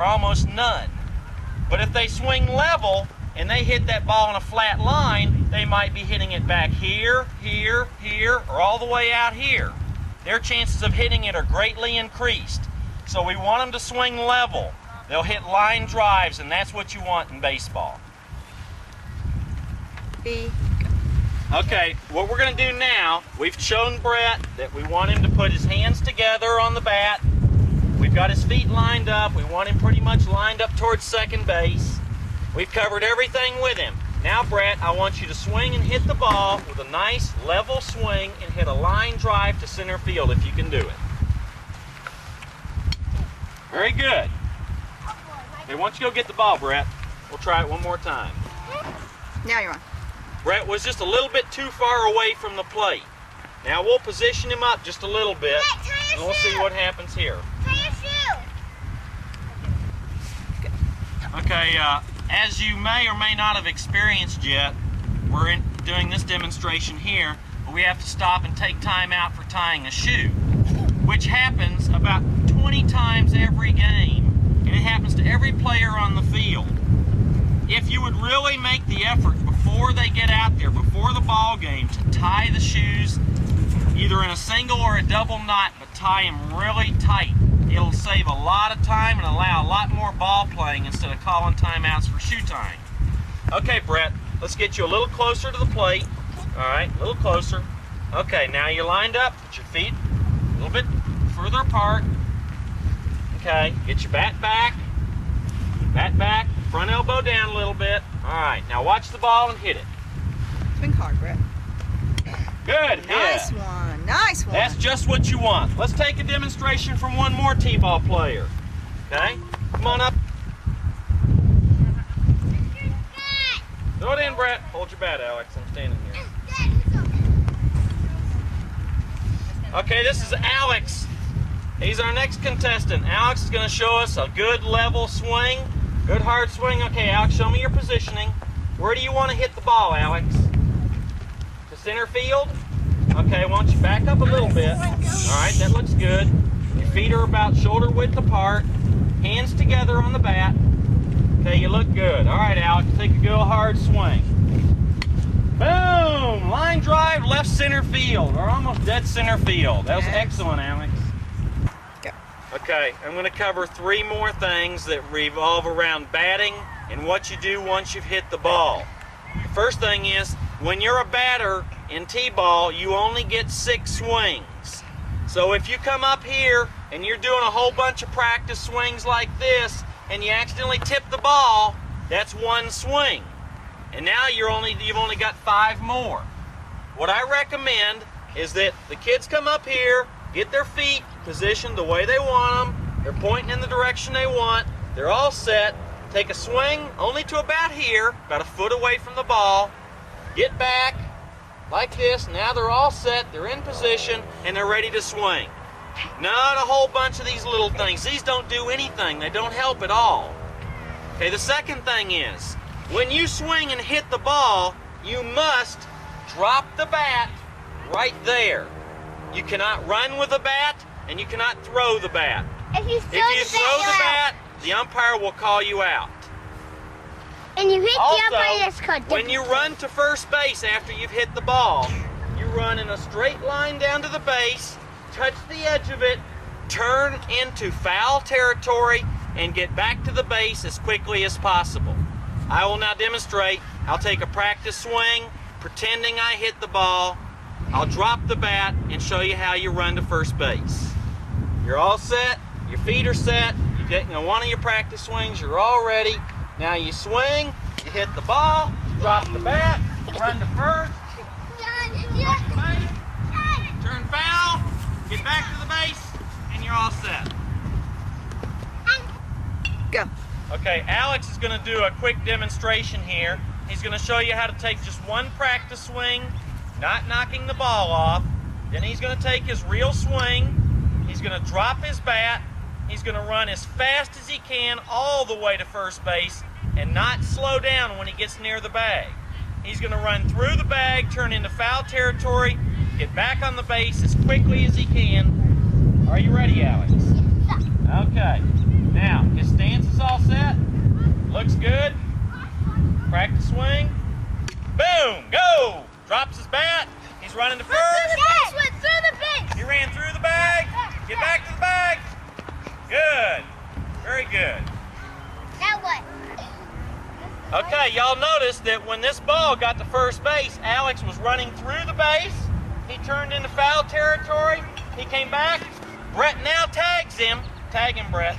or almost none. But if they swing level and they hit that ball on a flat line, they might be hitting it back here, here, here, or all the way out here. Their chances of hitting it are greatly increased. So we want them to swing level. They'll hit line drives, and that's what you want in baseball. B. Okay, what we're going to do now, we've shown Brett that we want him to put his hands together on the bat. We've got his feet lined up. We want him pretty much lined up towards second base. We've covered everything with him. Now, Brett, I want you to swing and hit the ball with a nice level swing and hit a line drive to center field if you can do it. Very good. Okay, why don't you go get the ball, Brett? We'll try it one more time. Now you're on. Brett was just a little bit too far away from the plate. Now we'll position him up just a little bit, and we'll see what happens here. Okay, as you may or may not have experienced yet, we're doing this demonstration here, but we have to stop and take time out for tying a shoe, which happens about 20 times every game, and it happens to every player on the field. If you would really make the effort before they get out there, before the ball game, to tie the shoes either in a single or a double knot, but tie them really tight, it'll save a lot of time and allow a lot more ball playing instead of calling timeouts for shoe tying. Okay, Brett, let's get you a little closer to the plate. All right, a little closer. Okay, now you're lined up. Put your feet a little bit further apart. Okay, get your bat back, front elbow down a little bit. All right, now watch the ball and hit it. Swing hard, Brett. Good hit. Nice one. Nice one. That's just what you want. Let's take a demonstration from one more T-ball player. Okay? Come on up. Throw it in, Brett. Hold your bat, Alex. I'm standing here. Okay, this is Alex. He's our next contestant. Alex is going to show us a good level swing. Good hard swing. Okay, Alex, show me your positioning. Where do you want to hit the ball, Alex? To center field? Okay, why don't you back up a little bit. All right, that looks good. Your feet are about shoulder width apart. Hands together on the bat. Okay, you look good. All right, Alex, take a good hard swing. Boom! Line drive, left center field, or almost dead center field. That was excellent, Alex. Go. Okay, I'm going to cover 3 more things that revolve around batting and what you do once you've hit the ball. The first thing is, when you're a batter in T-ball, you only get 6 swings. So if you come up here and you're doing a whole bunch of practice swings like this and you accidentally tip the ball, that's 1 swing. And now you've only got 5 more. What I recommend is that the kids come up here, get their feet positioned the way they want them, they're pointing in the direction they want, they're all set, take a swing only to about here, about a foot away from the ball, get back like this. Now they're all set, they're in position, and they're ready to swing. Not a whole bunch of these little things. These don't do anything. They don't help at all. Okay, the second thing is, when you swing and hit the ball, you must drop the bat right there. You cannot run with the bat, and you cannot throw the bat. If you throw the bat, the umpire will call you out. And you hit Also, the umpire, that's called when you run to first base after you've hit the ball, you run in a straight line down to the base, touch the edge of it, turn into foul territory, and get back to the base as quickly as possible. I will now demonstrate. I'll take a practice swing, pretending I hit the ball. I'll drop the bat and show you how you run to first base. You're all set. Your feet are set. You get one of your practice swings. You're all ready. Now you swing, you hit the ball, drop the bat, run to first, turn foul, get back to the base, and you're all set. Go. Okay, Alex is going to do a quick demonstration here. He's going to show you how to take just one practice swing, not knocking the ball off. Then he's going to take his real swing. He's going to drop his bat. He's going to run as fast as he can all the way to first base and not slow down when he gets near the bag. He's going to run through the bag, turn into foul territory, get back on the base as quickly as he can. Are you ready, Alex? Okay. Now, his stance is all set. Looks good. Practice swing. Boom! Go! Drops his bat. He's running to first. Yes, went through the base. He ran through the bag. Get back to the bag. Good. Very good. Now what? Okay, y'all noticed that when this ball got to first base, Alex was running through the base. He turned into foul territory. He came back. Brett now tags him. Tag him, Brett.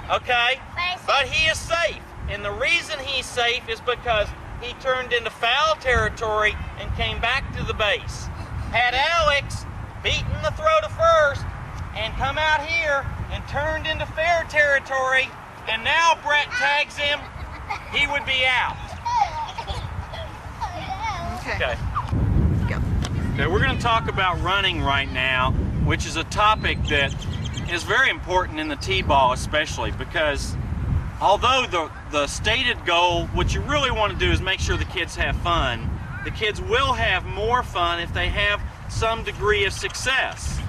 Okay? But he is safe. And the reason he's safe is because he turned into foul territory and came back to the base. Had Alex beaten the throw to first and come out here and turned into fair territory, and now Brett tags him, he would be out. Okay. Go. Okay, we're going to talk about running right now, which is a topic that is very important in the T-ball especially, because although the stated goal, what you really want to do is make sure the kids have fun, the kids will have more fun if they have some degree of success.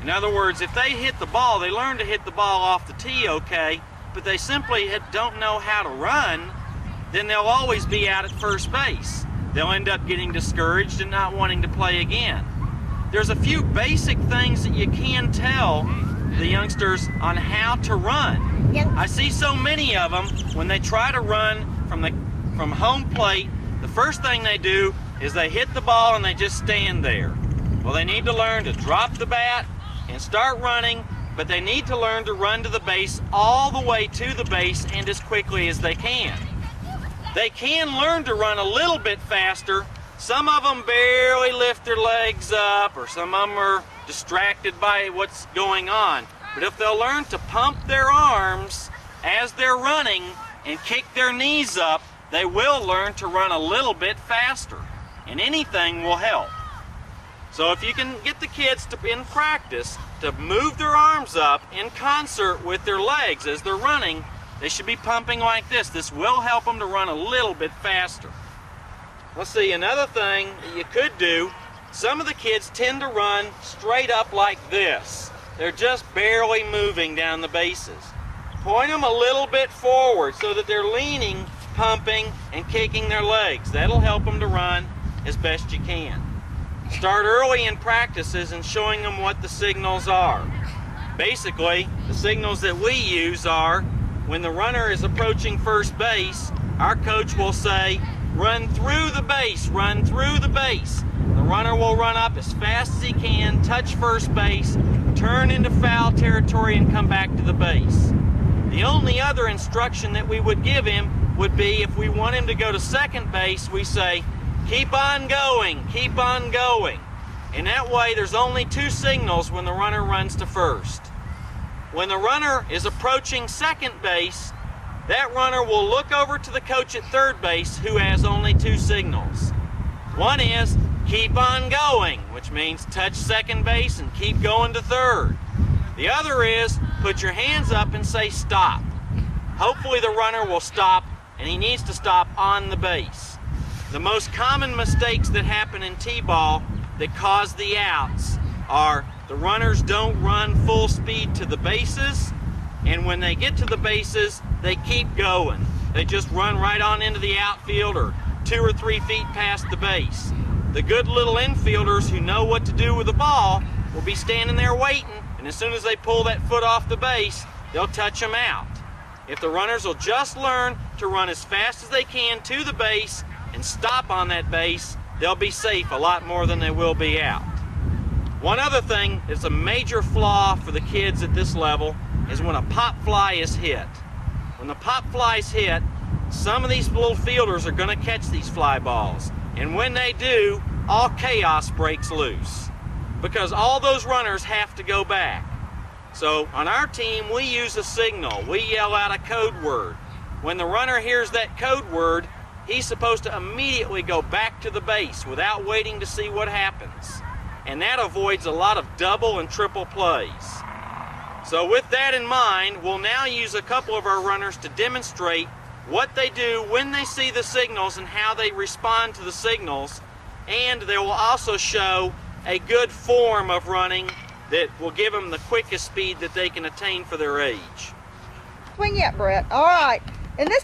In other words, if they hit the ball, they learn to hit the ball off the tee okay, but they simply don't know how to run, then they'll always be out at first base. They'll end up getting discouraged and not wanting to play again. There's a few basic things that you can tell the youngsters on how to run. I see so many of them, when they try to run from home plate, the first thing they do is they hit the ball and they just stand there. Well, they need to learn to drop the bat and start running, but they need to learn to run to the base all the way to the base and as quickly as they can. They can learn to run a little bit faster. Some of them barely lift their legs up, or some of them are distracted by what's going on. But if they'll learn to pump their arms as they're running and kick their knees up, they will learn to run a little bit faster, and anything will help. So if you can get the kids in practice to move their arms up in concert with their legs as they're running, they should be pumping like this. This will help them to run a little bit faster. Let's see, another thing that you could do, some of the kids tend to run straight up like this. They're just barely moving down the bases. Point them a little bit forward so that they're leaning, pumping, and kicking their legs. That'll help them to run as best you can. Start early in practices and showing them what the signals are. Basically, the signals that we use are, when the runner is approaching first base, our coach will say, run through the base, run through the base. The runner will run up as fast as he can, touch first base, turn into foul territory, and come back to the base. The only other instruction that we would give him would be, if we want him to go to second base, we say, keep on going, keep on going. And that way there's only two signals when the runner runs to first. When the runner is approaching second base, that runner will look over to the coach at third base, who has only two signals. One is keep on going, which means touch second base and keep going to third. The other is put your hands up and say stop. Hopefully the runner will stop, and he needs to stop on the base. The most common mistakes that happen in T-ball that cause the outs are the runners don't run full speed to the bases, and when they get to the bases, they keep going. They just run right on into the outfield or 2 or 3 feet past the base. The good little infielders who know what to do with the ball will be standing there waiting, and as soon as they pull that foot off the base, they'll touch them out. If the runners will just learn to run as fast as they can to the base and stop on that base, they'll be safe a lot more than they will be out. One other thing that's a major flaw for the kids at this level is when a pop fly is hit. When the pop fly's hit, some of these little fielders are going to catch these fly balls. And when they do, all chaos breaks loose, because all those runners have to go back. So on our team, we use a signal. We yell out a code word. When the runner hears that code word, he's supposed to immediately go back to the base without waiting to see what happens. And that avoids a lot of double and triple plays. So with that in mind, we'll now use a couple of our runners to demonstrate what they do when they see the signals and how they respond to the signals. And they will also show a good form of running that will give them the quickest speed that they can attain for their age. swing yet, Brett. All right. In this